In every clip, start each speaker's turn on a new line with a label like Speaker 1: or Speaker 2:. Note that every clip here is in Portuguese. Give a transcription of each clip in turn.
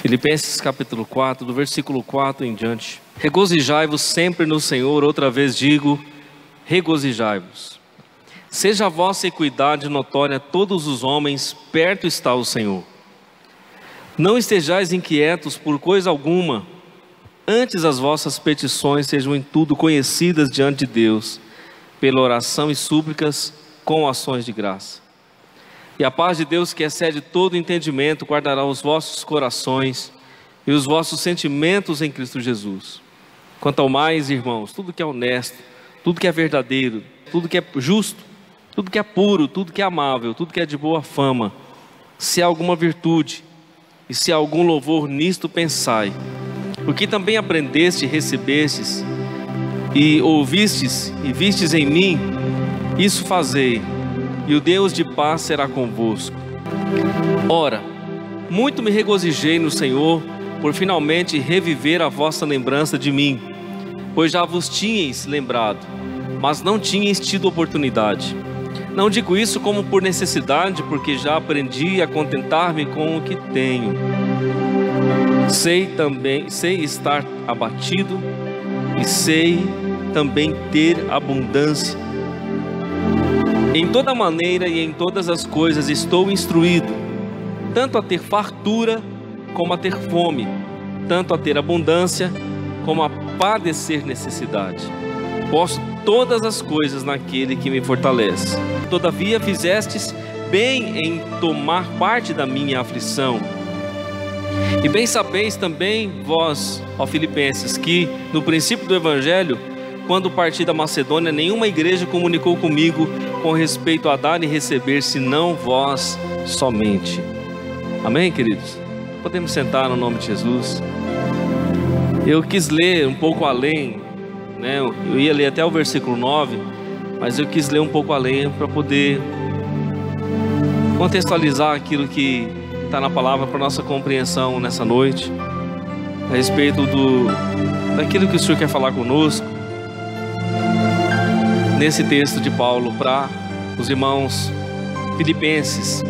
Speaker 1: Filipenses capítulo 4, do versículo 4 em diante. Regozijai-vos sempre no Senhor, outra vez digo, regozijai-vos. Seja a vossa equidade notória a todos os homens, perto está o Senhor. Não estejais inquietos por coisa alguma, antes as vossas petições sejam em tudo conhecidas diante de Deus, pela oração e súplicas com ações de graça. E a paz de Deus, que excede todo entendimento, guardará os vossos corações e os vossos sentimentos em Cristo Jesus. Quanto ao mais, irmãos, tudo que é honesto, tudo que é verdadeiro, tudo que é justo, tudo que é puro, tudo que é amável, tudo que é de boa fama, se há alguma virtude e se há algum louvor, nisto pensai. O que também aprendeste e recebestes e ouvistes e vistes em mim, isso fazei, e o Deus de paz será convosco. Ora, muito me regozijei no Senhor, por finalmente reviver a vossa lembrança de mim, pois já vos tinhais lembrado, mas não tinhais tido oportunidade. Não digo isso como por necessidade, porque já aprendi a contentar-me com o que tenho. Sei estar abatido e sei também ter abundância. Em toda maneira e em todas as coisas estou instruído, tanto a ter fartura como a ter fome, tanto a ter abundância como a padecer necessidade. Posso todas as coisas naquele que me fortalece. Todavia fizestes bem em tomar parte da minha aflição. E bem sabeis também vós, ó Filipenses, que no princípio do Evangelho, quando parti da Macedônia, nenhuma igreja comunicou comigo com respeito a dar e receber, senão vós somente. Amém, queridos? Podemos sentar no nome de Jesus. Eu quis ler um pouco além, né? Eu ia ler até o versículo 9, mas eu quis ler um pouco além para poder contextualizar aquilo que está na palavra para nossa compreensão nessa noite, a respeito daquilo que o Senhor quer falar conosco nesse texto de Paulo para os irmãos filipenses.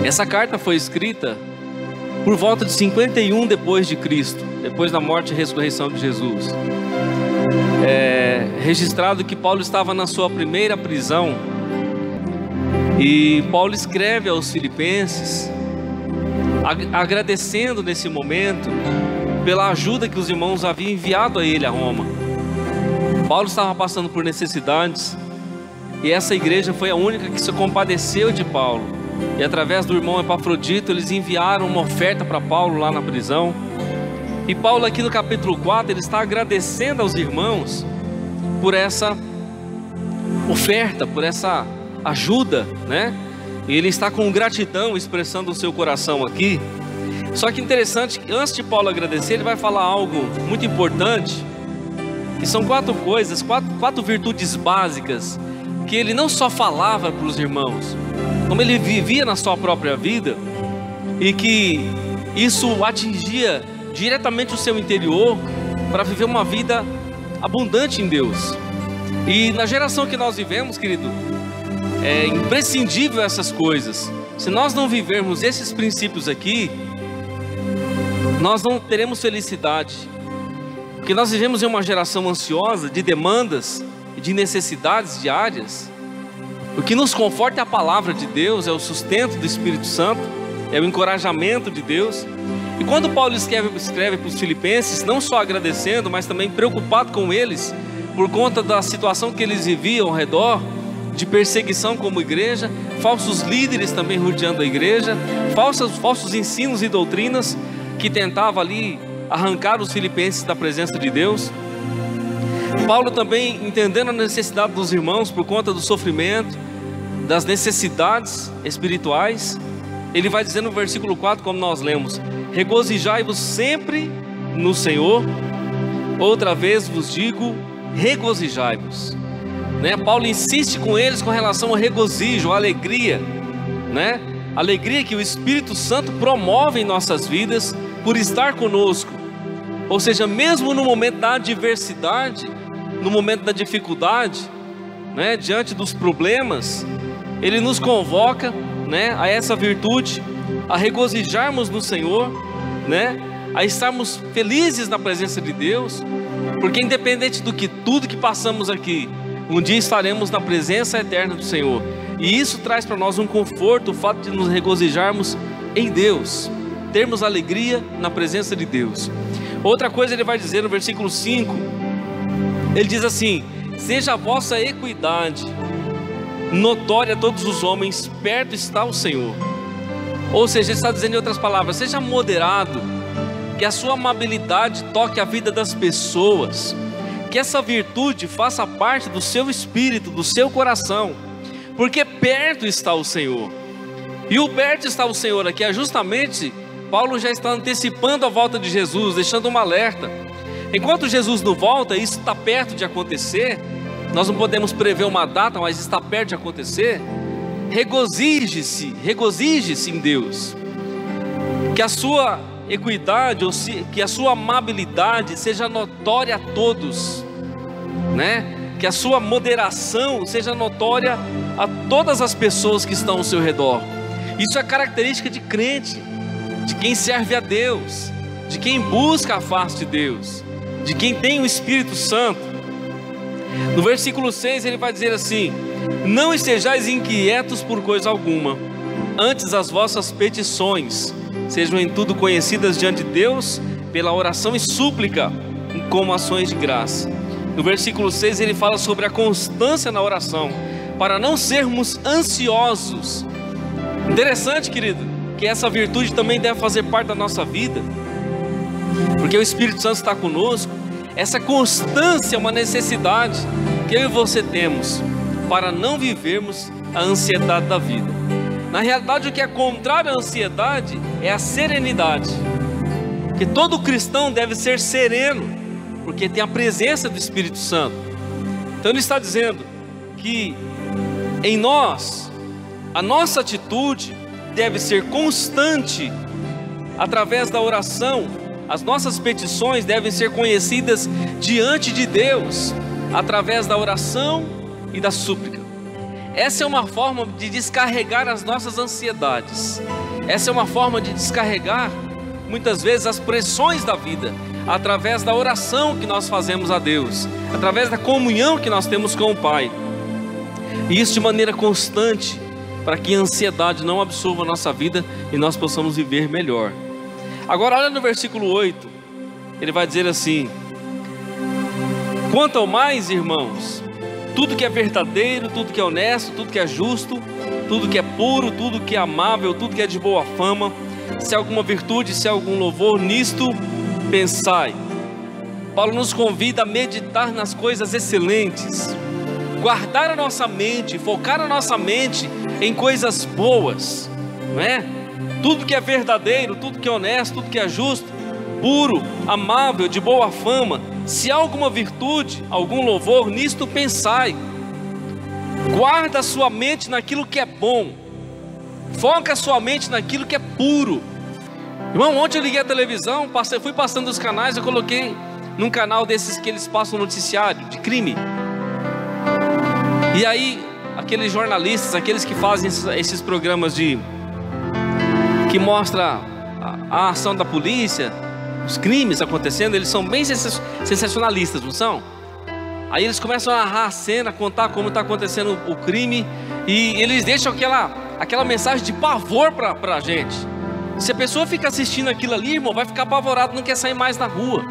Speaker 1: Essa carta foi escrita por volta de 51 depois de Cristo, depois da morte e ressurreição de Jesus. É registrado que Paulo estava na sua primeira prisão, e Paulo escreve aos filipenses agradecendo nesse momento pela ajuda que os irmãos haviam enviado a ele a Roma. Paulo estava passando por necessidades, e essa igreja foi a única que se compadeceu de Paulo, e através do irmão Epafrodito eles enviaram uma oferta para Paulo lá na prisão. E Paulo aqui no capítulo 4, ele está agradecendo aos irmãos por essa oferta, por essa ajuda, né? E ele está com gratidão expressando o seu coração aqui. Só que interessante que antes de Paulo agradecer, ele vai falar algo muito importante, que são quatro coisas, quatro virtudes básicas, que ele não só falava para os irmãos, como ele vivia na sua própria vida, e que isso atingia diretamente o seu interior, para viver uma vida abundante em Deus. E na geração que nós vivemos, querido, é imprescindível essas coisas. Se nós não vivermos esses princípios aqui, nós não teremos felicidade, porque nós vivemos em uma geração ansiosa, de demandas e de necessidades diárias. O que nos conforta é a palavra de Deus, é o sustento do Espírito Santo, é o encorajamento de Deus. E quando Paulo escreve para os filipenses, não só agradecendo, mas também preocupado com eles, por conta da situação que eles viviam ao redor, de perseguição como igreja, falsos líderes também rodeando a igreja, falsos ensinos e doutrinas que tentavam ali arrancar os filipenses da presença de Deus. Paulo também entendendo a necessidade dos irmãos por conta do sofrimento, das necessidades espirituais, ele vai dizer no versículo 4, como nós lemos: regozijai-vos sempre no Senhor, outra vez vos digo, regozijai-vos, né? Paulo insiste com eles com relação ao regozijo, a alegria, né? Alegria que o Espírito Santo promove em nossas vidas por estar conosco. Ou seja, mesmo no momento da adversidade, no momento da dificuldade, né, diante dos problemas, ele nos convoca, né, a essa virtude, a regozijarmos no Senhor, né, a estarmos felizes na presença de Deus, porque independente do que tudo que passamos aqui, um dia estaremos na presença eterna do Senhor. E isso traz para nós um conforto, o fato de nos regozijarmos em Deus, termos alegria na presença de Deus. Outra coisa ele vai dizer no versículo 5, ele diz assim: seja a vossa equidade notória a todos os homens, perto está o Senhor. Ou seja, ele está dizendo em outras palavras, seja moderado, que a sua amabilidade toque a vida das pessoas, que essa virtude faça parte do seu espírito, do seu coração, porque perto está o Senhor. E o perto está o Senhor aqui é justamente, Paulo já está antecipando a volta de Jesus, deixando um alerta. Enquanto Jesus não volta, isso está perto de acontecer, nós não podemos prever uma data, mas está perto de acontecer. Regozije-se em Deus, que a sua equidade, ou que a sua amabilidade seja notória a todos, né? Que a sua moderação seja notória a todas as pessoas que estão ao seu redor. Isso é característica de crente, de quem serve a Deus, de quem busca a face de Deus, de quem tem o Espírito Santo. No versículo 6 ele vai dizer assim: não estejais inquietos por coisa alguma, antes as vossas petições sejam em tudo conhecidas diante de Deus, pela oração e súplica, como ações de graça. No versículo 6 ele fala sobre a constância na oração, para não sermos ansiosos. Interessante, querido, que essa virtude também deve fazer parte da nossa vida, porque o Espírito Santo está conosco. Essa constância é uma necessidade que eu e você temos para não vivermos a ansiedade da vida. Na realidade, o que é contrário à ansiedade é a serenidade, porque todo cristão deve ser sereno, porque tem a presença do Espírito Santo. Então ele está dizendo que em nós, a nossa atitude deve ser constante através da oração. As nossas petições devem ser conhecidas diante de Deus, através da oração e da súplica. Essa é uma forma de descarregar as nossas ansiedades. Essa é uma forma de descarregar, muitas vezes, as pressões da vida, através da oração que nós fazemos a Deus, através da comunhão que nós temos com o Pai. E isso de maneira constante, para que a ansiedade não absorva a nossa vida e nós possamos viver melhor. Agora olha no versículo 8, ele vai dizer assim: quanto ao mais, irmãos, tudo que é verdadeiro, tudo que é honesto, tudo que é justo, tudo que é puro, tudo que é amável, tudo que é de boa fama, se há alguma virtude, se há algum louvor, nisto pensai. Paulo nos convida a meditar nas coisas excelentes, guardar a nossa mente, focar a nossa mente em coisas boas, não é? Tudo que é verdadeiro, tudo que é honesto, tudo que é justo, puro, amável, de boa fama, se há alguma virtude, algum louvor, nisto pensai. Guarda a sua mente naquilo que é bom, foca a sua mente naquilo que é puro. Irmão, ontem eu liguei a televisão, fui passando os canais, eu coloquei num canal desses que eles passam noticiário de crime. E aí, aqueles jornalistas, aqueles que fazem esses programas que mostra a ação da polícia, os crimes acontecendo, eles são bem sensacionalistas, não são? Aí eles começam a narrar a cena, contar como está acontecendo o crime, e eles deixam aquela mensagem de pavor para a gente. Se a pessoa fica assistindo aquilo ali, irmão, vai ficar apavorado, não quer sair mais na rua,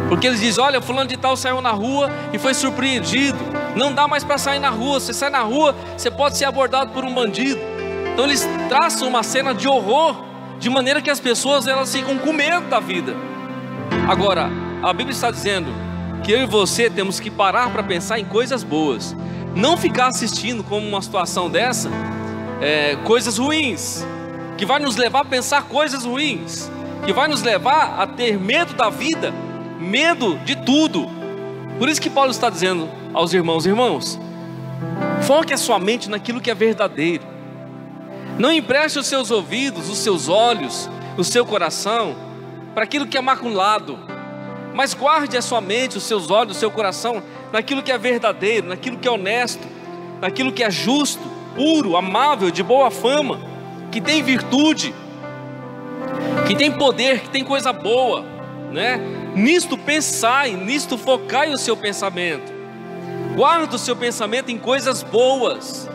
Speaker 1: porque eles dizem: olha, fulano de tal saiu na rua e foi surpreendido, não dá mais para sair na rua, você sai na rua, você pode ser abordado por um bandido. Então eles traçam uma cena de horror, de maneira que as pessoas elas ficam com medo da vida. Agora, a Bíblia está dizendo que eu e você temos que parar para pensar em coisas boas, não ficar assistindo como uma situação dessa, coisas ruins, que vai nos levar a pensar coisas ruins, que vai nos levar a ter medo da vida, medo de tudo. Por isso que Paulo está dizendo aos irmãos, foque a sua mente naquilo que é verdadeiro. Não empreste os seus ouvidos, os seus olhos, o seu coração para aquilo que é maculado, mas guarde a sua mente, os seus olhos, o seu coração naquilo que é verdadeiro, naquilo que é honesto, naquilo que é justo, puro, amável, de boa fama, que tem virtude, que tem poder, que tem coisa boa, né? Nisto pensai, nisto focai o seu pensamento. Guarda o seu pensamento em coisas boas,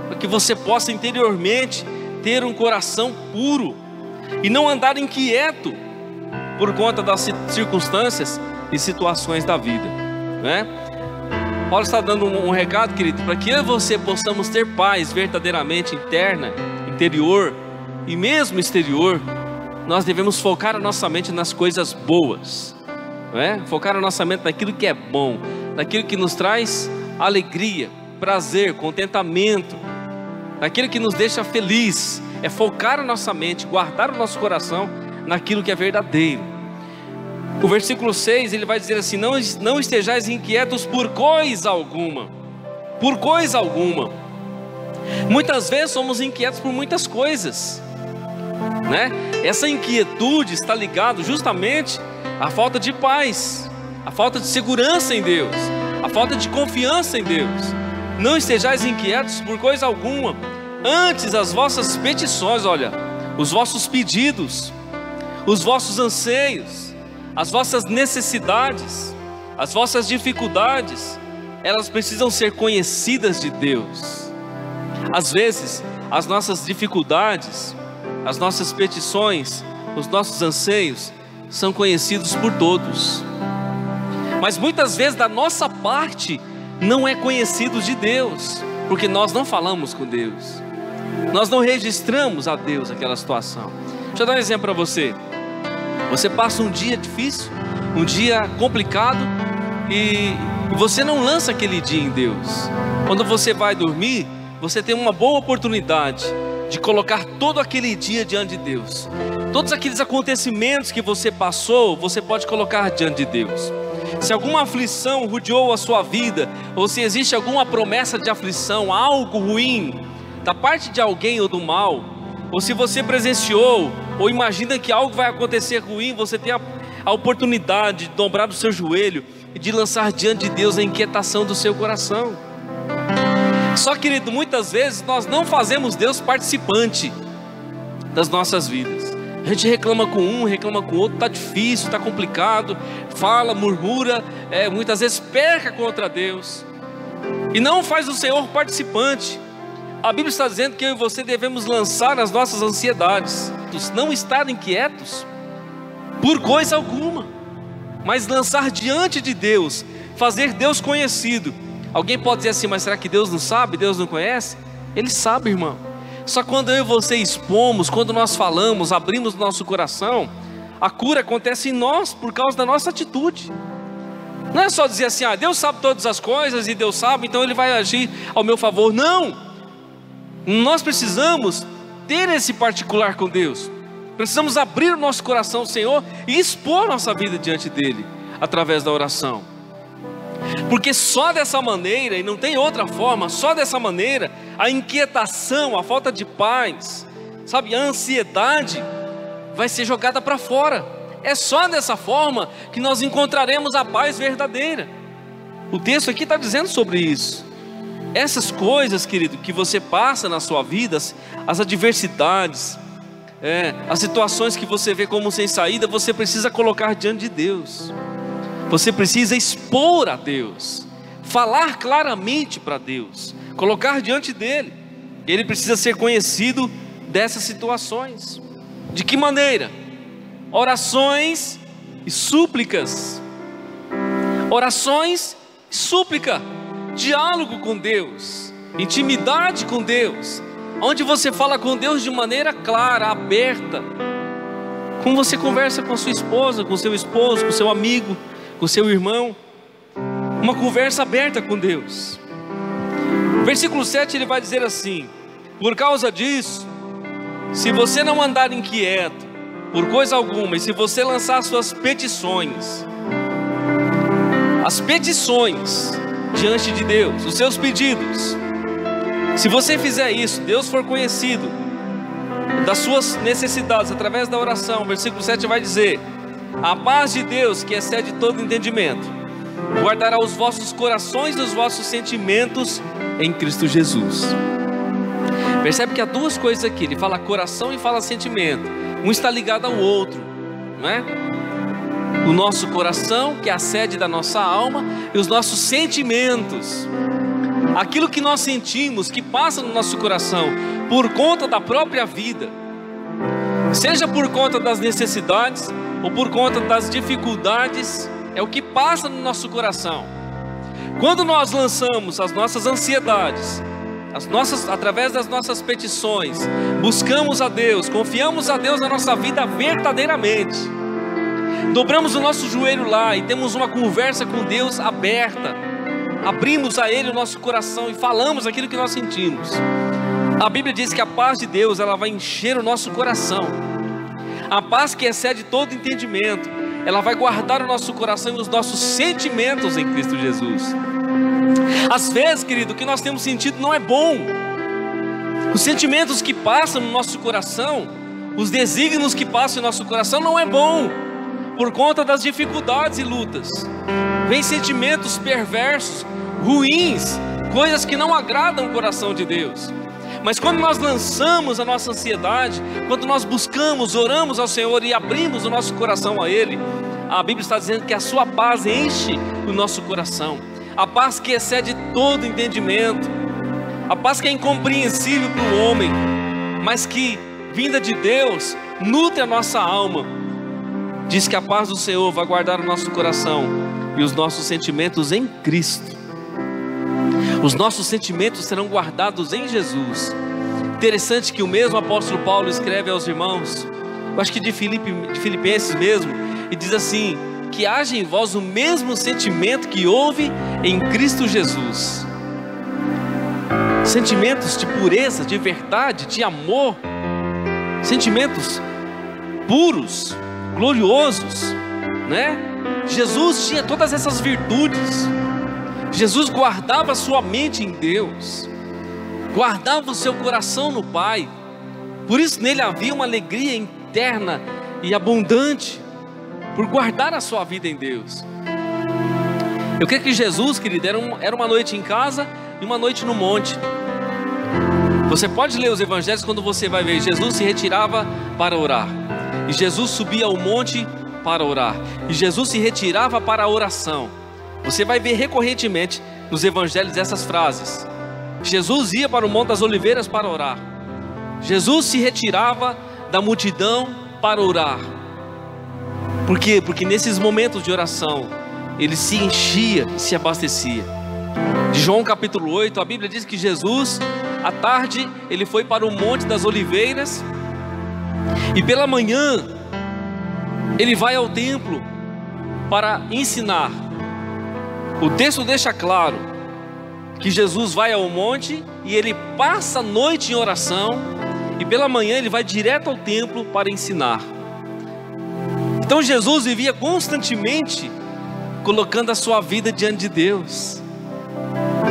Speaker 1: para que você possa interiormente ter um coração puro e não andar inquieto por conta das circunstâncias e situações da vida, né? Paulo está dando um recado, querido, para que eu e você possamos ter paz verdadeiramente interna, interior e mesmo exterior. Nós devemos focar a nossa mente nas coisas boas, né? Focar a nossa mente naquilo que é bom, naquilo que nos traz alegria, prazer, contentamento, naquilo que nos deixa feliz. É focar a nossa mente, guardar o nosso coração naquilo que é verdadeiro. O versículo 6, ele vai dizer assim: não estejais inquietos por coisa alguma. Por coisa alguma. Muitas vezes somos inquietos por muitas coisas, né? Essa inquietude está ligada justamente à falta de paz, à falta de segurança em Deus, à falta de confiança em Deus. Não estejais inquietos por coisa alguma, antes as vossas petições, olha, os vossos pedidos, os vossos anseios, as vossas necessidades, as vossas dificuldades, elas precisam ser conhecidas de Deus. Às vezes, as nossas dificuldades, as nossas petições, os nossos anseios são conhecidos por todos, mas muitas vezes da nossa parte não é conhecido de Deus, porque nós não falamos com Deus, nós não registramos a Deus aquela situação. Deixa eu dar um exemplo para você. Você passa um dia difícil, um dia complicado, e você não lança aquele dia em Deus. Quando você vai dormir, você tem uma boa oportunidade de colocar todo aquele dia diante de Deus. Todos aqueles acontecimentos que você passou, você pode colocar diante de Deus. Se alguma aflição rodeou a sua vida, ou se existe alguma promessa de aflição, algo ruim, da parte de alguém ou do mal, ou se você presenciou, ou imagina que algo vai acontecer ruim, você tem a oportunidade de dobrar o seu joelho e de lançar diante de Deus a inquietação do seu coração. Só, querido, muitas vezes nós não fazemos Deus participante das nossas vidas. A gente reclama com um, reclama com o outro, está difícil, está complicado, fala, murmura, muitas vezes peca contra Deus, e não faz o Senhor participante. A Bíblia está dizendo que eu e você devemos lançar as nossas ansiedades, não estar inquietos por coisa alguma, mas lançar diante de Deus, fazer Deus conhecido. Alguém pode dizer assim: mas será que Deus não sabe, Deus não conhece? Ele sabe, irmão. Só quando eu e você expomos, quando nós falamos, abrimos nosso coração, a cura acontece em nós por causa da nossa atitude. Não é só dizer assim: ah, Deus sabe todas as coisas e Deus sabe, então Ele vai agir ao meu favor. Não! Nós precisamos ter esse particular com Deus. Precisamos abrir o nosso coração ao Senhor e expor nossa vida diante dEle, através da oração. Porque só dessa maneira, e não tem outra forma, só dessa maneira, a inquietação, a falta de paz, sabe, a ansiedade vai ser jogada para fora. É só dessa forma que nós encontraremos a paz verdadeira. O texto aqui está dizendo sobre isso. Essas coisas, querido, que você passa na sua vida, as adversidades, as situações que você vê como sem saída, você precisa colocar diante de Deus. Você precisa expor a Deus, falar claramente para Deus, colocar diante dEle. Ele precisa ser conhecido dessas situações. De que maneira? Orações e súplicas. Orações e súplica. Diálogo com Deus, intimidade com Deus, onde você fala com Deus de maneira clara, aberta, como você conversa com a sua esposa, com seu esposo, com seu amigo, com seu irmão. Uma conversa aberta com Deus. Versículo 7 ele vai dizer assim: por causa disso, se você não andar inquieto por coisa alguma, e se você lançar suas petições, as petições diante de Deus, os seus pedidos, se você fizer isso, Deus for conhecido das suas necessidades através da oração, versículo 7 vai dizer: a paz de Deus, que excede todo entendimento, guardará os vossos corações e os vossos sentimentos em Cristo Jesus. Percebe que há duas coisas aqui, ele fala coração e fala sentimento. Um está ligado ao outro, não é? O nosso coração, que é a sede da nossa alma, e os nossos sentimentos. Aquilo que nós sentimos, que passa no nosso coração, por conta da própria vida. Seja por conta das necessidades, ou por conta das dificuldades, é o que passa no nosso coração. Quando nós lançamos as nossas ansiedades, através das nossas petições, buscamos a Deus, confiamos a Deus na nossa vida verdadeiramente, dobramos o nosso joelho lá e temos uma conversa com Deus aberta, abrimos a Ele o nosso coração e falamos aquilo que nós sentimos. A Bíblia diz que a paz de Deus, ela vai encher o nosso coração. A paz que excede todo entendimento, ela vai guardar o nosso coração e os nossos sentimentos em Cristo Jesus. Às vezes, querido, o que nós temos sentido não é bom. Os sentimentos que passam no nosso coração, os desígnios que passam no nosso coração não é bom, por conta das dificuldades e lutas. Vem sentimentos perversos, ruins, coisas que não agradam o coração de Deus. Mas quando nós lançamos a nossa ansiedade, quando nós buscamos, oramos ao Senhor e abrimos o nosso coração a Ele, a Bíblia está dizendo que a sua paz enche o nosso coração. A paz que excede todo entendimento, a paz que é incompreensível para o homem, mas que, vinda de Deus, nutre a nossa alma. Diz que a paz do Senhor vai guardar o nosso coração e os nossos sentimentos em Cristo. Os nossos sentimentos serão guardados em Jesus. Interessante que o mesmo apóstolo Paulo escreve aos irmãos, eu acho que de Filipenses mesmo, e diz assim: que haja em vós o mesmo sentimento que houve em Cristo Jesus. Sentimentos de pureza, de verdade, de amor, sentimentos puros, gloriosos, né? Jesus tinha todas essas virtudes. Jesus guardava a sua mente em Deus, guardava o seu coração no Pai. Por isso nele havia uma alegria interna e abundante, por guardar a sua vida em Deus. Eu creio que Jesus, querido, era uma noite em casa e uma noite no monte. Você pode ler os evangelhos, quando você vai ver, Jesus se retirava para orar, e Jesus subia ao monte para orar, e Jesus se retirava para a oração. Você vai ver recorrentemente nos evangelhos essas frases. Jesus ia para o Monte das Oliveiras para orar. Jesus se retirava da multidão para orar. Por quê? Porque nesses momentos de oração, ele se enchia e se abastecia. De João capítulo 8, a Bíblia diz que Jesus, à tarde, ele foi para o Monte das Oliveiras, e pela manhã, ele vai ao templo para ensinar. O texto deixa claro que Jesus vai ao monte e ele passa a noite em oração, e pela manhã ele vai direto ao templo para ensinar. Então Jesus vivia constantemente colocando a sua vida diante de Deus.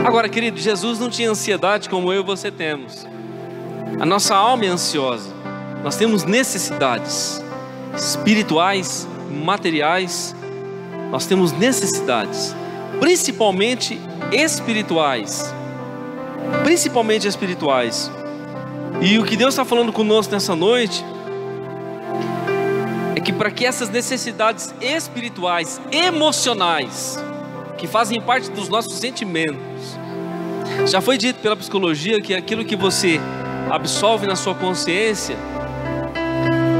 Speaker 1: Agora, querido, Jesus não tinha ansiedade como eu e você temos. A nossa alma é ansiosa. Nós temos necessidades espirituais, materiais. Nós temos necessidades, principalmente espirituais. Principalmente espirituais. E o que Deus está falando conosco nessa noite é que para que essas necessidades espirituais, emocionais, que fazem parte dos nossos sentimentos, já foi dito pela psicologia que aquilo que você absolve na sua consciência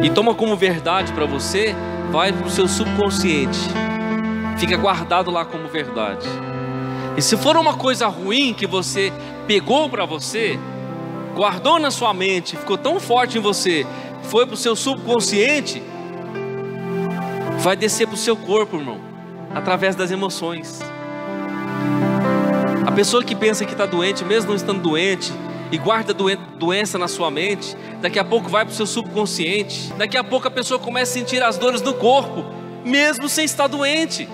Speaker 1: e toma como verdade para você, vai para o seu subconsciente, fica guardado lá como verdade. E se for uma coisa ruim que você pegou para você, guardou na sua mente, ficou tão forte em você, foi para o seu subconsciente, vai descer para o seu corpo, irmão, através das emoções. A pessoa que pensa que está doente, mesmo não estando doente, e guarda doença na sua mente, daqui a pouco vai para o seu subconsciente. Daqui a pouco a pessoa começa a sentir as dores do corpo, mesmo sem estar doente,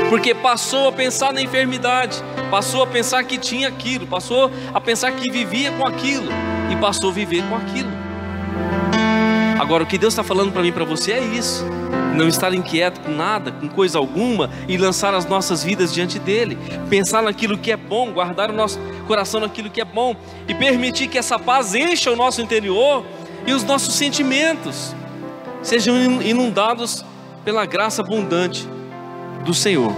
Speaker 1: porque passou a pensar na enfermidade, passou a pensar que tinha aquilo, passou a pensar que vivia com aquilo, e passou a viver com aquilo. Agora o que Deus está falando para mim e para você é isso: não estar inquieto com nada, com coisa alguma, e lançar as nossas vidas diante dele, pensar naquilo que é bom, guardar o nosso coração naquilo que é bom, e permitir que essa paz encha o nosso interior, e os nossos sentimentos sejam inundados pela graça abundante do Senhor.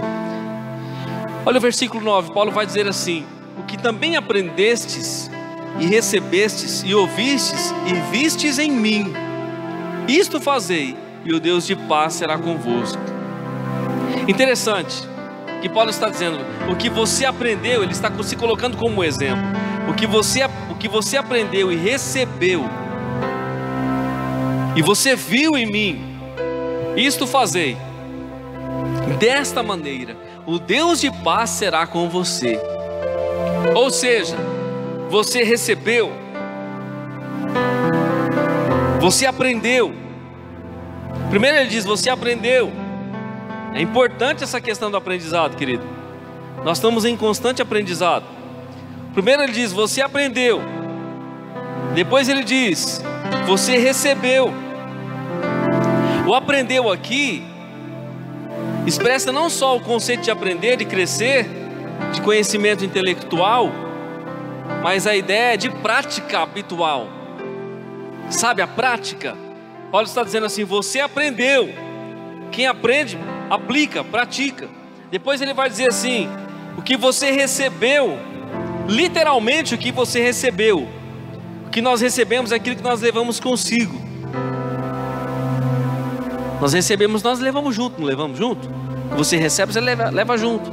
Speaker 1: Olha o versículo 9, Paulo vai dizer assim: o que também aprendestes e recebestes e ouvistes e vistes em mim, isto fazei, e o Deus de paz será convosco. Interessante que Paulo está dizendo, o que você aprendeu, ele está se colocando como exemplo. O que você aprendeu e recebeu, e você viu em mim, isto fazei, desta maneira, o Deus de paz será com você. Ou seja, você recebeu, você aprendeu. Primeiro ele diz, você aprendeu. É importante essa questão do aprendizado, querido. Nós estamos em constante aprendizado. Primeiro ele diz, você aprendeu. Depois ele diz, você recebeu. O aprendeu aqui expressa não só o conceito de aprender, de crescer, de conhecimento intelectual, mas a ideia de prática habitual. Sabe, a prática. Paulo está dizendo assim, você aprendeu. Quem aprende, aplica, pratica. Depois ele vai dizer assim, o que você recebeu, literalmente o que você recebeu. O que nós recebemos é aquilo que nós levamos consigo. Nós recebemos, nós levamos junto, não levamos junto? O que você recebe, você leva junto.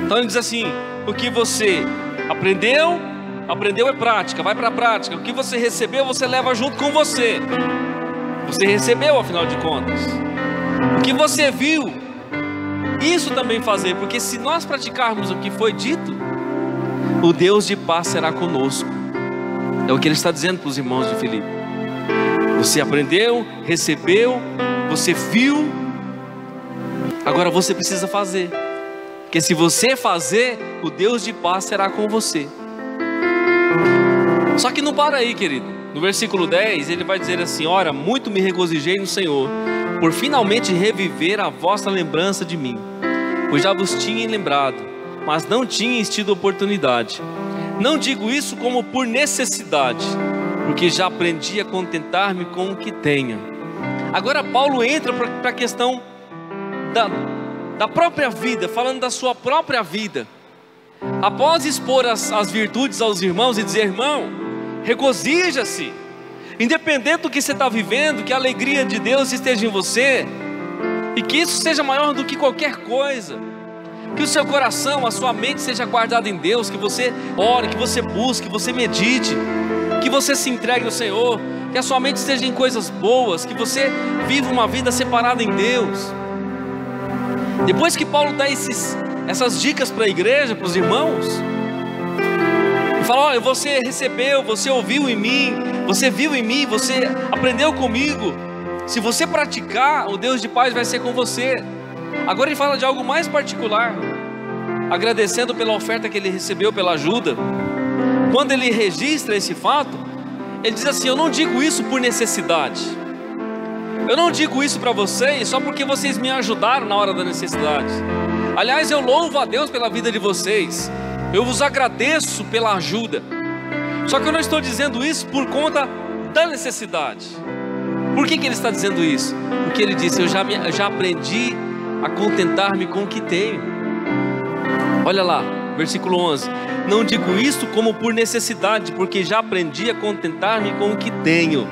Speaker 1: Então ele diz assim, o que você aprendeu é prática, vai para a prática. O que você recebeu, você leva junto com você. Você recebeu, afinal de contas. O que você viu, isso também fazer, porque se nós praticarmos o que foi dito, o Deus de paz será conosco. É o que ele está dizendo para os irmãos de Filipe. Você aprendeu, recebeu, você viu, agora você precisa fazer. Porque se você fazer, o Deus de paz será com você. Só que não para aí, querido. No versículo 10, ele vai dizer assim, ora, muito me regozijei no Senhor, por finalmente reviver a vossa lembrança de mim, pois já vos tinha lembrado, mas não tinhas tido oportunidade. Não digo isso como por necessidade, porque já aprendi a contentar-me com o que tenho. Agora Paulo entra para a questão da própria vida, falando da sua própria vida. Após expor as virtudes aos irmãos e dizer, irmão, regozija-se, independente do que você está vivendo, que a alegria de Deus esteja em você, e que isso seja maior do que qualquer coisa, que o seu coração, a sua mente seja guardada em Deus, que você ore, que você busque, que você medite, que você se entregue ao Senhor, que a sua mente esteja em coisas boas, que você viva uma vida separada em Deus. Depois que Paulo dá essas dicas para a igreja, para os irmãos, e fala, olha, você recebeu, você ouviu em mim, você viu em mim, você aprendeu comigo, se você praticar, o Deus de paz vai ser com você. Agora ele fala de algo mais particular, agradecendo pela oferta que ele recebeu, pela ajuda. Quando ele registra esse fato, ele diz assim, eu não digo isso por necessidade, eu não digo isso para vocês só porque vocês me ajudaram na hora da necessidade. Aliás, eu louvo a Deus pela vida de vocês, eu vos agradeço pela ajuda. Só que eu não estou dizendo isso por conta da necessidade. Por que ele está dizendo isso? Porque ele disse, eu já aprendi a contentar-me com o que tenho. Olha lá, versículo 11. Não digo isto como por necessidade, porque já aprendi a contentar-me com o que tenho.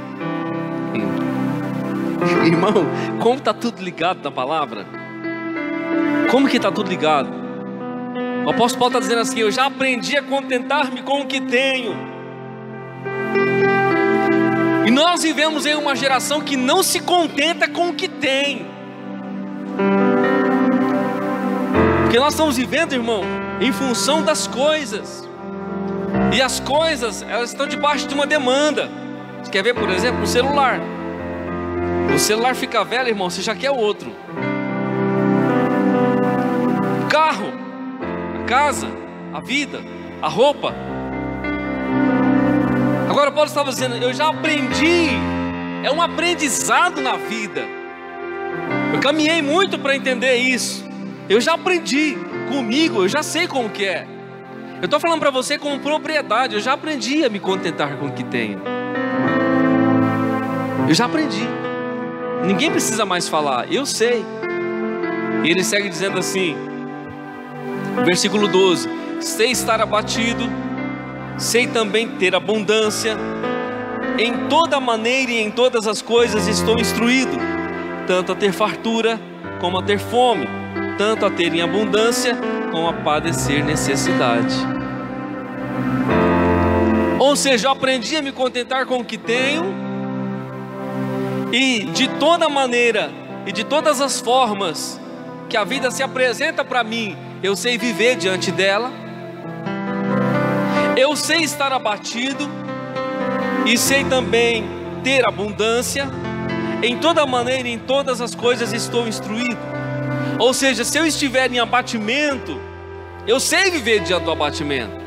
Speaker 1: Irmão, como está tudo ligado na palavra? Como que está tudo ligado? O apóstolo Paulo está dizendo assim, eu já aprendi a contentar-me com o que tenho. E nós vivemos em uma geração que não se contenta com o que tem. Porque nós estamos vivendo, irmão, em função das coisas. E as coisas, elas estão debaixo de uma demanda. Você quer ver, por exemplo, um celular. O celular fica velho, irmão, você já quer o outro. O carro, a casa, a vida, a roupa. Agora Paulo estava dizendo, eu já aprendi. É um aprendizado na vida. Eu caminhei muito para entender isso. Eu já aprendi comigo, eu já sei como que é. Eu estou falando para você com propriedade, eu já aprendi a me contentar com o que tenho. Eu já aprendi. Ninguém precisa mais falar, eu sei. E ele segue dizendo assim, versículo 12: sei estar abatido, sei também ter abundância, em toda maneira e em todas as coisas estou instruído, tanto a ter fartura como a ter fome, tanto a ter em abundância como a padecer necessidade. Ou seja, eu aprendi a me contentar com o que tenho, e de toda maneira e de todas as formas que a vida se apresenta para mim, eu sei viver diante dela. Eu sei estar abatido e sei também ter abundância. Em toda maneira e em todas as coisas estou instruído. Ou seja, se eu estiver em abatimento, eu sei viver diante do abatimento.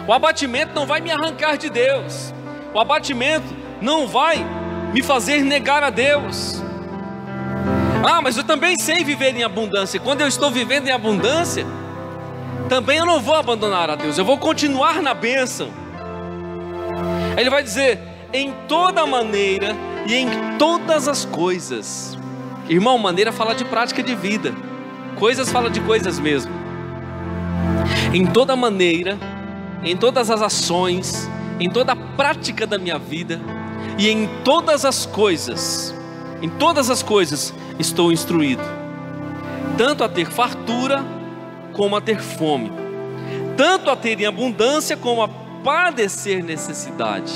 Speaker 1: O abatimento não vai me arrancar de Deus. O abatimento não vai me fazer negar a Deus. Ah, mas eu também sei viver em abundância. Quando eu estou vivendo em abundância, também eu não vou abandonar a Deus, eu vou continuar na bênção. Ele vai dizer, em toda maneira e em todas as coisas. Irmão, maneira fala de prática de vida, coisas fala de coisas mesmo. Em toda maneira, em todas as ações, em toda a prática da minha vida, e em todas as coisas estou instruído, tanto a ter fartura como a ter fome, tanto a ter em abundância como a padecer necessidade.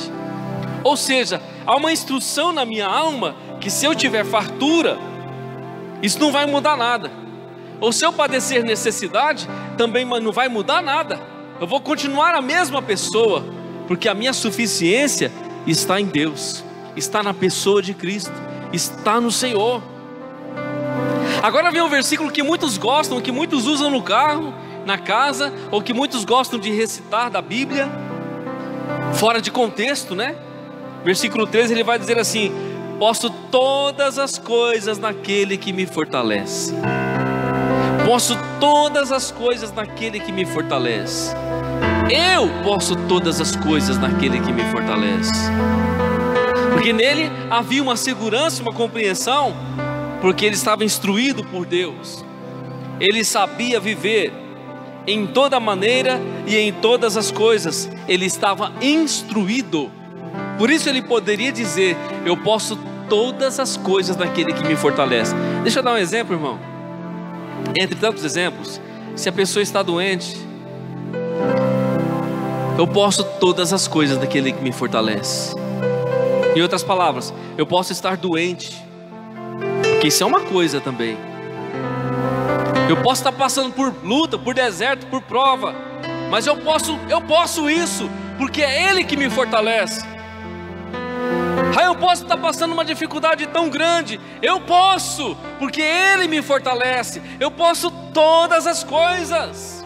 Speaker 1: Ou seja, há uma instrução na minha alma que se eu tiver fartura, isso não vai mudar nada. Ou se eu padecer necessidade, também não vai mudar nada. Eu vou continuar a mesma pessoa, porque a minha suficiência está em Deus, está na pessoa de Cristo, está no Senhor. Agora vem um versículo que muitos gostam, que muitos usam no carro, na casa, ou que muitos gostam de recitar da Bíblia, fora de contexto, né? Versículo 13, ele vai dizer assim: posso todas as coisas naquele que me fortalece. Posso todas as coisas naquele que me fortalece. Eu posso todas as coisas naquele que me fortalece. Porque nele havia uma segurança, uma compreensão, porque ele estava instruído por Deus. Ele sabia viver em toda maneira e em todas as coisas. Ele estava instruído. Por isso ele poderia dizer: eu posso todas as coisas naquele que me fortalece. Deixa eu dar um exemplo, irmão. Entre tantos exemplos, se a pessoa está doente, eu posso todas as coisas daquele que me fortalece. Em outras palavras, eu posso estar doente, que isso é uma coisa também. Eu posso estar passando por luta, por deserto, por prova, mas eu posso isso, porque é Ele que me fortalece. Aí eu posso estar passando uma dificuldade tão grande, eu posso, porque Ele me fortalece. Eu posso todas as coisas.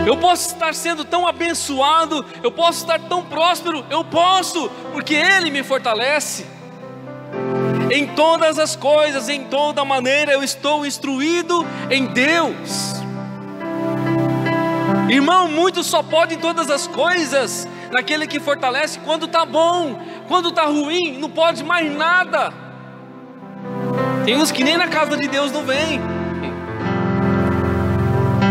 Speaker 1: Eu posso estar sendo tão abençoado, eu posso estar tão próspero, eu posso, porque Ele me fortalece. Em todas as coisas, em toda maneira, eu estou instruído em Deus. Irmão, muitos só podem todas as coisas naquele que fortalece quando está bom. Quando está ruim, não pode mais nada. Tem uns que nem na casa de Deus não vem.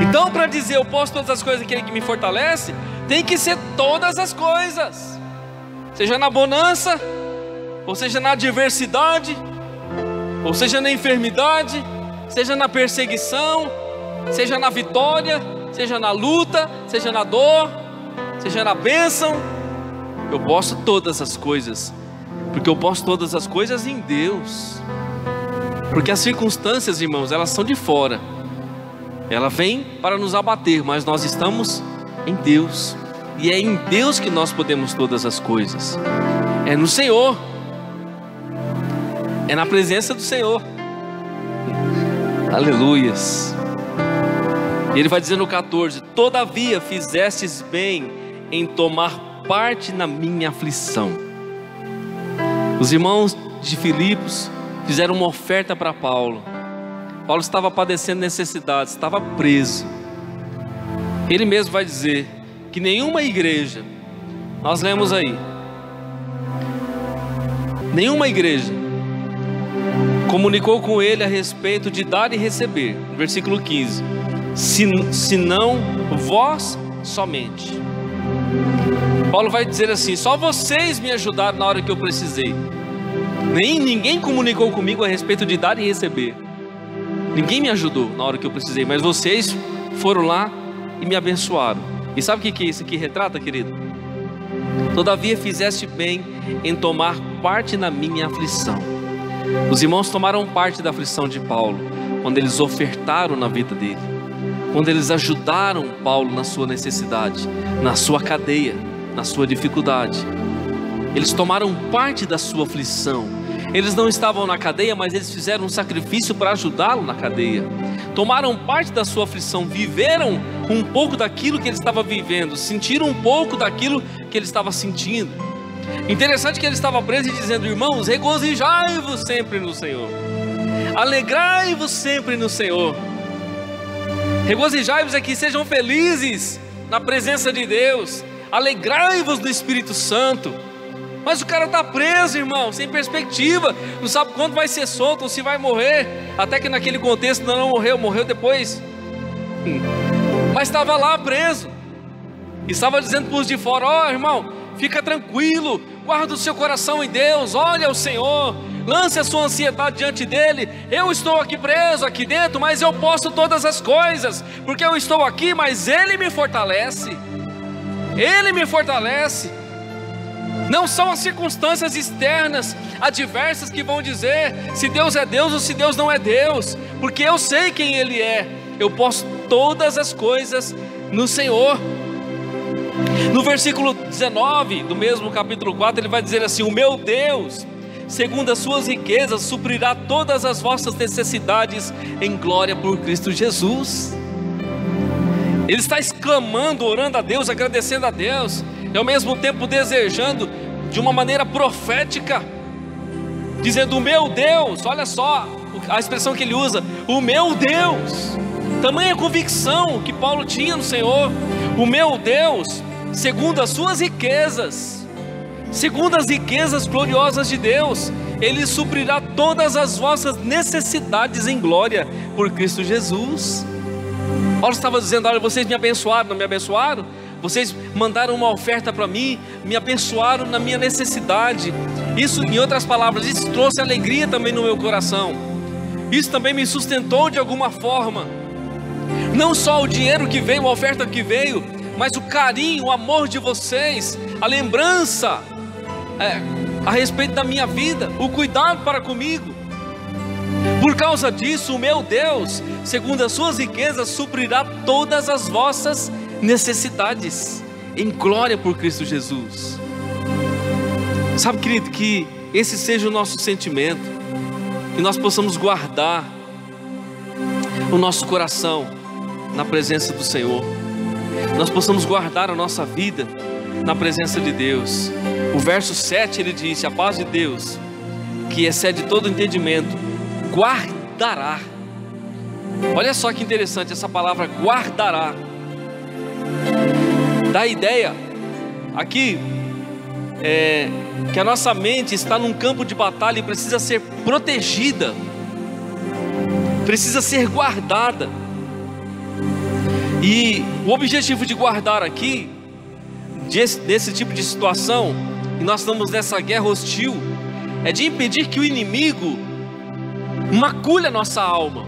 Speaker 1: Então, para dizer eu posso todas as coisas naquele que me fortalece, tem que ser todas as coisas, seja na bonança, ou seja na adversidade, ou seja na enfermidade, seja na perseguição, seja na vitória, seja na luta, seja na dor, seja na bênção. Eu posso todas as coisas, porque eu posso todas as coisas em Deus. Porque as circunstâncias, irmãos, elas são de fora, ela vem para nos abater, mas nós estamos em Deus, e é em Deus que nós podemos todas as coisas. É no Senhor, é na presença do Senhor. Aleluias. Ele vai dizer no 14: todavia fizestes bem em tomar parte na minha aflição. Os irmãos de Filipos fizeram uma oferta para Paulo. Paulo estava padecendo necessidades, estava preso. Ele mesmo vai dizer que nenhuma igreja, nós lemos aí, nenhuma igreja comunicou com ele a respeito de dar e receber. Versículo 15: senão vós somente. Paulo vai dizer assim: só vocês me ajudaram na hora que eu precisei. Ninguém comunicou comigo a respeito de dar e receber. Ninguém me ajudou na hora que eu precisei, mas vocês foram lá e me abençoaram. E sabe o que isso aqui retrata, querido? Todavia fizeste bem em tomar parte na minha aflição. Os irmãos tomaram parte da aflição de Paulo quando eles ofertaram na vida dele, quando eles ajudaram Paulo na sua necessidade, na sua cadeia, na sua dificuldade. Eles tomaram parte da sua aflição. Eles não estavam na cadeia, mas eles fizeram um sacrifício para ajudá-lo na cadeia. Tomaram parte da sua aflição, viveram um pouco daquilo que ele estava vivendo, sentiram um pouco daquilo que ele estava sentindo. Interessante que ele estava preso e dizendo: irmãos, regozijai-vos sempre no Senhor, alegrai-vos sempre no Senhor. Regozijai-vos aqui, sejam felizes na presença de Deus, alegrai-vos no Espírito Santo. Mas o cara está preso, irmão, sem perspectiva, não sabe quando vai ser solto ou se vai morrer. Até que naquele contexto não morreu depois. Mas estava lá preso, e estava dizendo para os de fora: ó, irmão, fica tranquilo, guarda o seu coração em Deus, olha ao Senhor, lance a sua ansiedade diante dele. Eu estou aqui preso, aqui dentro, mas eu posso todas as coisas, porque eu estou aqui, mas Ele me fortalece. Ele me fortalece. Não são as circunstâncias externas, adversas, que vão dizer se Deus é Deus ou se Deus não é Deus, porque eu sei quem Ele é. Eu posso todas as coisas no Senhor. No versículo 19 do mesmo capítulo 4, ele vai dizer assim: o meu Deus, segundo as suas riquezas, suprirá todas as vossas necessidades em glória por Cristo Jesus. Ele está exclamando, orando a Deus, agradecendo a Deus, e ao mesmo tempo desejando de uma maneira profética, dizendo: o meu Deus, olha só a expressão que ele usa, o meu Deus. Tamanha convicção que Paulo tinha no Senhor. O meu Deus, segundo as suas riquezas, segundo as riquezas gloriosas de Deus, Ele suprirá todas as vossas necessidades em glória por Cristo Jesus. Paulo estava dizendo: olha, vocês me abençoaram, não me abençoaram? Vocês mandaram uma oferta para mim, me abençoaram na minha necessidade. Isso, em outras palavras, isso trouxe alegria também no meu coração. Isso também me sustentou de alguma forma. Não só o dinheiro que veio, a oferta que veio, mas o carinho, o amor de vocês, a lembrança a respeito da minha vida, o cuidado para comigo. Por causa disso, o meu Deus, segundo as suas riquezas, suprirá todas as vossas necessidades em glória por Cristo Jesus. Sabe, querido, que esse seja o nosso sentimento, que nós possamos guardar o nosso coração na presença do Senhor, nós possamos guardar a nossa vida na presença de Deus. O verso 7 ele disse: a paz de Deus, que excede todo entendimento, guardará. Olha só que interessante essa palavra guardará. Dá a ideia aqui que a nossa mente está num campo de batalha e precisa ser protegida, precisa ser guardada. E o objetivo de guardar aqui, desse tipo de situação, e nós estamos nessa guerra hostil, é de impedir que o inimigo macule a nossa alma.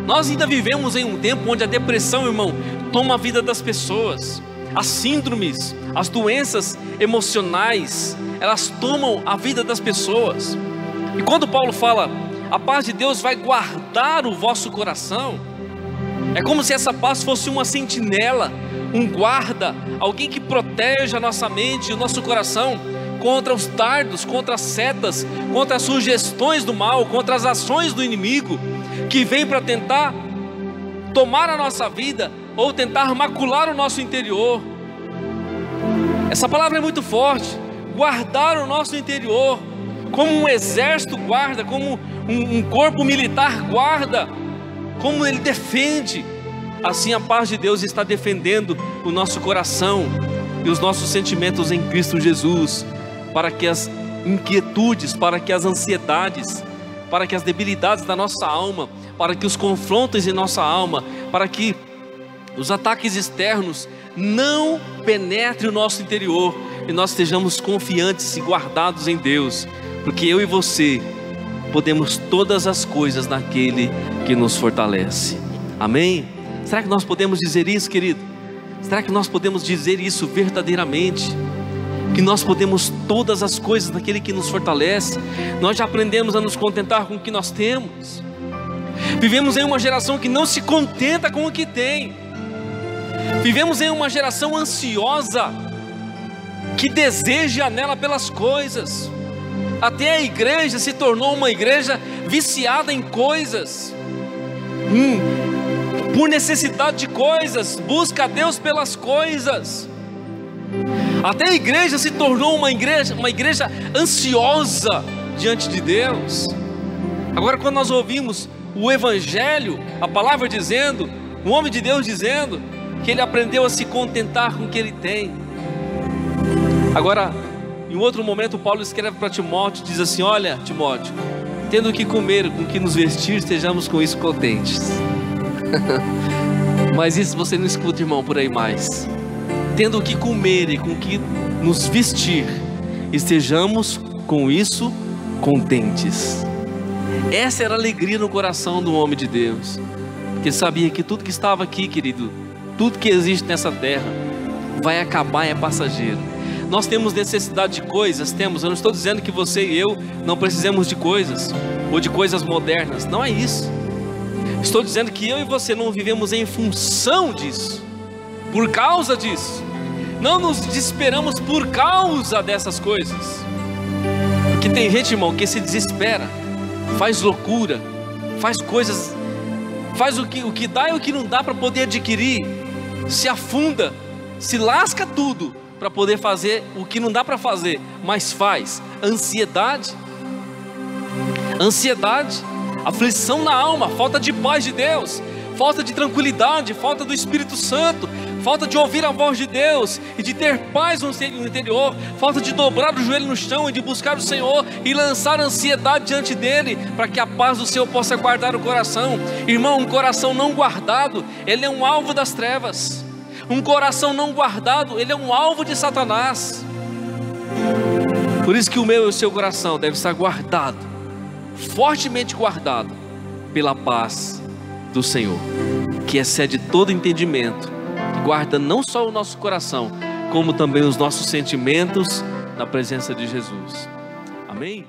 Speaker 1: Nós ainda vivemos em um tempo onde a depressão, irmão, toma a vida das pessoas. As síndromes, as doenças emocionais, elas tomam a vida das pessoas. E quando Paulo fala: a paz de Deus vai guardar o vosso coração, é como se essa paz fosse uma sentinela, um guarda, alguém que protege a nossa mente e o nosso coração contra os dardos, contra as setas, contra as sugestões do mal, contra as ações do inimigo, que vem para tentar tomar a nossa vida, ou tentar macular o nosso interior. Essa palavra é muito forte. Guardar o nosso interior, como um exército guarda, como um corpo militar guarda, como ele defende, assim a paz de Deus está defendendo o nosso coração e os nossos sentimentos em Cristo Jesus, para que as inquietudes, para que as ansiedades, para que as debilidades da nossa alma, para que os confrontos em nossa alma, para que os ataques externos não penetrem o nosso interior e nós estejamos confiantes e guardados em Deus, porque eu e você podemos todas as coisas naquele que nos fortalece. Amém? Será que nós podemos dizer isso, querido? Será que nós podemos dizer isso verdadeiramente? Que nós podemos todas as coisas naquele que nos fortalece? Nós já aprendemos a nos contentar com o que nós temos. Vivemos em uma geração que não se contenta com o que tem. Vivemos em uma geração ansiosa, que deseja nela pelas coisas. Até a igreja se tornou uma igreja viciada em coisas, por necessidade de coisas, busca a Deus pelas coisas. Até a igreja se tornou uma igreja ansiosa diante de Deus. Agora, quando nós ouvimos o Evangelho, a palavra dizendo, o homem de Deus dizendo que ele aprendeu a se contentar com o que ele tem. Agora, em outro momento, Paulo escreve para Timóteo, diz assim: olha, Timóteo, tendo o que comer, com o que nos vestir, estejamos com isso contentes. Mas isso você não escuta, irmão, por aí mais. Tendo o que comer e com o que nos vestir, estejamos com isso contentes. Essa era a alegria no coração do homem de Deus, porque sabia que tudo que estava aqui, querido, tudo que existe nessa terra vai acabar, é passageiro. Nós temos necessidade de coisas, temos. Eu não estou dizendo que você e eu não precisamos de coisas, ou de coisas modernas, não é isso. Estou dizendo que eu e você não vivemos em função disso, por causa disso. Não nos desesperamos por causa dessas coisas. Porque tem gente, irmão, que se desespera, faz loucura, faz coisas, faz o que dá e o que não dá para poder adquirir, se afunda, se lasca tudo para poder fazer o que não dá para fazer, mas faz. Ansiedade, aflição na alma, falta de paz de Deus, falta de tranquilidade, falta do Espírito Santo, falta de ouvir a voz de Deus e de ter paz no interior, falta de dobrar o joelho no chão e de buscar o Senhor e lançar a ansiedade diante dele, para que a paz do Senhor possa guardar o coração. Irmão, um coração não guardado, ele é um alvo das trevas. Um coração não guardado, ele é um alvo de Satanás. Por isso que o meu e o seu coração deve estar guardado, fortemente guardado, pela paz do Senhor, que excede todo entendimento, que guarda não só o nosso coração, como também os nossos sentimentos na presença de Jesus. Amém?